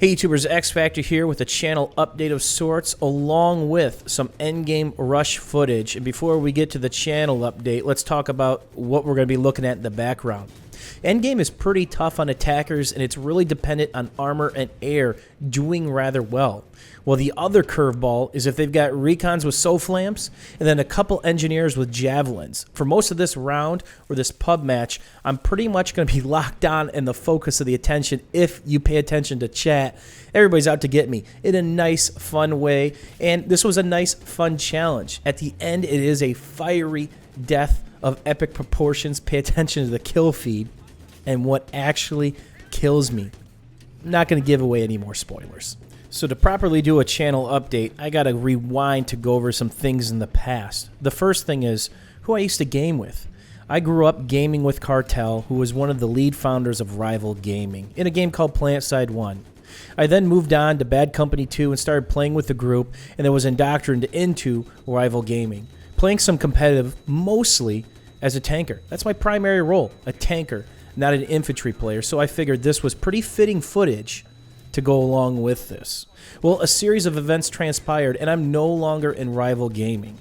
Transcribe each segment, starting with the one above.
Hey YouTubers, X Factor here with a channel update of sorts along with some endgame rush footage. And before we get to the channel update, let's talk about what we're going to be looking at in the background. Endgame is pretty tough on attackers and it's really dependent on armor and air doing rather well. Well, the other curveball is if they've got recons with SOFLAMPs and then a couple engineers with javelins. For most of this round or this pub match, I'm pretty much going to be locked on and the focus of the attention if you pay attention to chat. Everybody's out to get me in a nice, fun way, and this was a nice, fun challenge. At the end, it is a fiery death of epic proportions. Pay attention to the kill feed and what actually kills me. I'm not going to give away any more spoilers. So to properly do a channel update, I got to rewind to go over some things in the past. The first thing is who I used to game with. I grew up gaming with Cartel, who was one of the lead founders of rivaL Gaming, in a game called PlanetSide 1. I then moved on to Bad Company 2 and started playing with the group, and then was indoctrinated into rivaL Gaming, playing some competitive, mostly as a tanker. That's my primary role, a tanker, not an infantry player, so I figured this was pretty fitting footage to go along with this. Well, a series of events transpired, and I'm no longer in rivaL Gaming.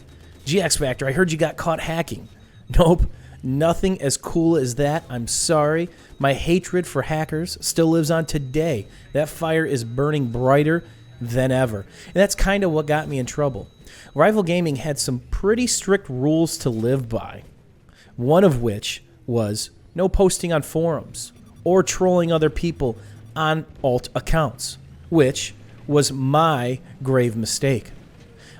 X Factor, I heard you got caught hacking. Nope, nothing as cool as that. I'm sorry. My hatred for hackers still lives on today. That fire is burning brighter than ever. And that's kind of what got me in trouble. rivaL Gaming had some pretty strict rules to live by. One of which was no posting on forums or trolling other people on alt accounts, which was my grave mistake.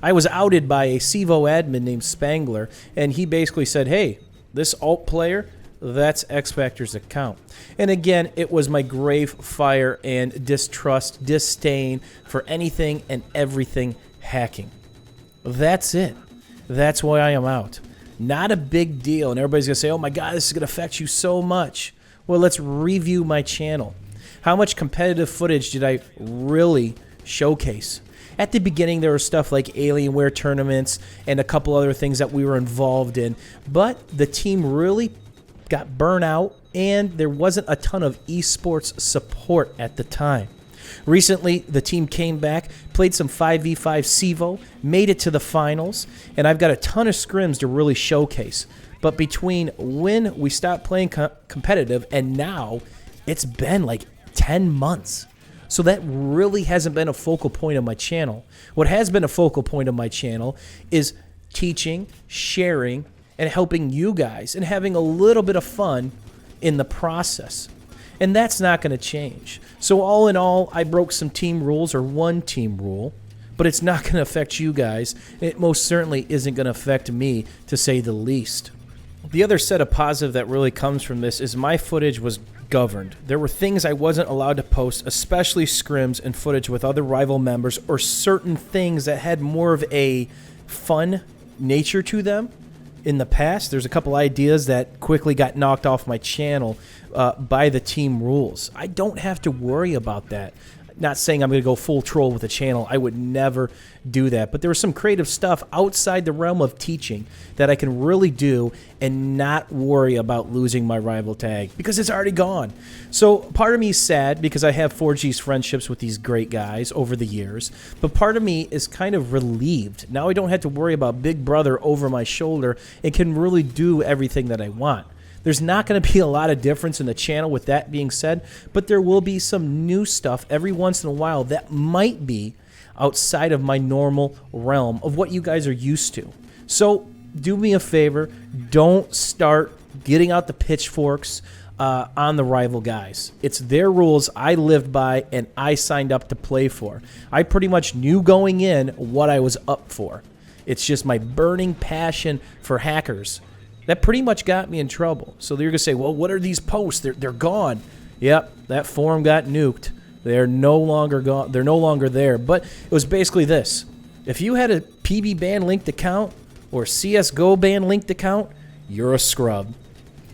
I was outed by a CEVO admin named Spangler, and he basically said, hey, this alt player, that's X Factor's account. And again, it was my grave fire and distrust, disdain for anything and everything hacking. That's it. That's why I am out. Not a big deal, and everybody's going to say, oh my God, this is going to affect you so much. Well, let's review my channel. How much competitive footage did I really showcase? At the beginning, there was stuff like Alienware tournaments and a couple other things that we were involved in, but the team really got burnt out and there wasn't a ton of esports support at the time. Recently, the team came back, played some 5v5 CEVO, made it to the finals, and I've got a ton of scrims to really showcase. But between when we stopped playing competitive and now, it's been like 10 months. So that really hasn't been a focal point of my channel. What has been a focal point of my channel is teaching, sharing, and helping you guys and having a little bit of fun in the process. And that's not going to change. So all in all, I broke some team rules, or one team rule, but it's not going to affect you guys. It most certainly isn't going to affect me, to say the least. The other set of positive that really comes from this is my footage was governed. There were things I wasn't allowed to post, especially scrims and footage with other rivaL members, or certain things that had more of a fun nature to them. In the past, there's a couple ideas that quickly got knocked off my channel by the team rules. I don't have to worry about that. Not saying I'm going to go full troll with the channel. I would never do that. But there was some creative stuff outside the realm of teaching that I can really do and not worry about losing my rivaL tag because it's already gone. So part of me is sad because I have forged these friendships with these great guys over the years. But part of me is kind of relieved. Now I don't have to worry about Big Brother over my shoulder and can really do everything that I want. There's not going to be a lot of difference in the channel with that being said, but there will be some new stuff every once in a while that might be outside of my normal realm of what you guys are used to. So do me a favor, don't start getting out the pitchforks on the rivaL guys. It's their rules I lived by and I signed up to play for. I pretty much knew going in what I was up for. It's just my burning passion for hackers that pretty much got me in trouble. So you're going to say, well, what are these posts? They're gone. Yep, that forum got nuked. They're no longer gone. They're no longer there. But it was basically this. If you had a PB ban linked account or CSGO ban linked account, you're a scrub.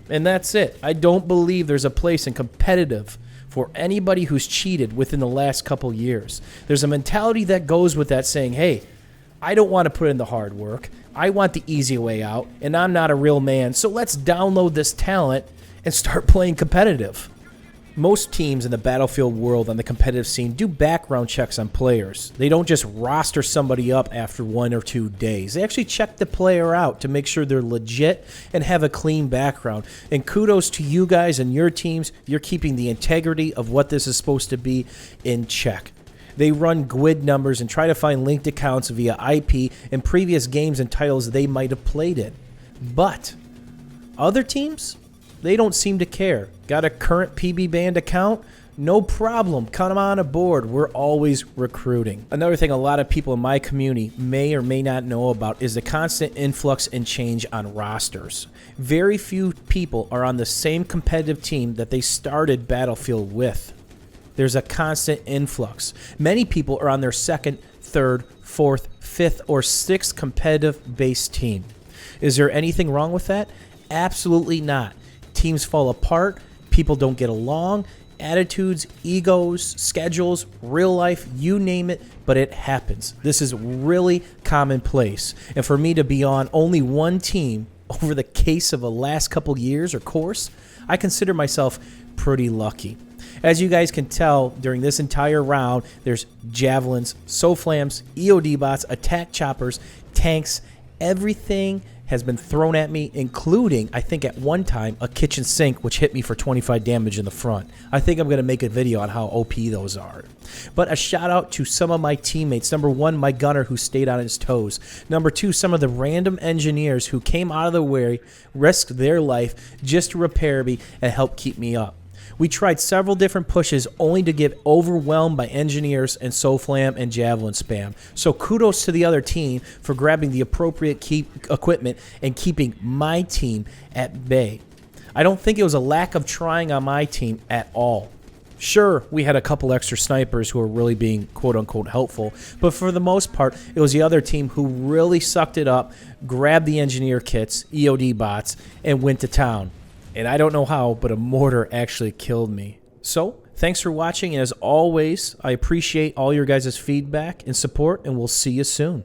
And that's it. I don't believe there's a place in competitive for anybody who's cheated within the last couple years. There's a mentality that goes with that saying, hey, I don't want to put in the hard work. I want the easy way out, and I'm not a real man, so let's download this talent and start playing competitive. Most teams in the Battlefield world on the competitive scene do background checks on players. They don't just roster somebody up after 1 or 2 days. They actually check the player out to make sure they're legit and have a clean background. And kudos to you guys and your teams. You're keeping the integrity of what this is supposed to be in check. They run GUID numbers and try to find linked accounts via IP in previous games and titles they might have played in. But other teams, they don't seem to care. Got a current PB Band account? No problem. Come on aboard. We're always recruiting. Another thing a lot of people in my community may or may not know about is the constant influx and change on rosters. Very few people are on the same competitive team that they started Battlefield with. There's a constant influx. Many people are on their second, third, fourth, fifth, or sixth competitive-based team. Is there anything wrong with that? Absolutely not. Teams fall apart, people don't get along, attitudes, egos, schedules, real life, you name it, but it happens. This is really commonplace. And for me to be on only one team over the case of the last couple years or course, I consider myself pretty lucky. As you guys can tell, during this entire round, there's javelins, SOFLAMs, EOD bots, attack choppers, tanks, everything has been thrown at me, including, I think at one time, a kitchen sink, which hit me for 25 damage in the front. I think I'm going to make a video on how OP those are. But a shout out to some of my teammates. Number 1, my gunner who stayed on his toes. Number 2, some of the random engineers who came out of the way, risked their life just to repair me and help keep me up. We tried several different pushes only to get overwhelmed by engineers and SOFLAM and javelin spam. So kudos to the other team for grabbing the appropriate equipment and keeping my team at bay. I don't think it was a lack of trying on my team at all. Sure, we had a couple extra snipers who were really being quote-unquote helpful, but for the most part, it was the other team who really sucked it up, grabbed the engineer kits, EOD bots, and went to town. And I don't know how, but a mortar actually killed me. So, thanks for watching, and as always, I appreciate all your guys' feedback and support, and we'll see you soon.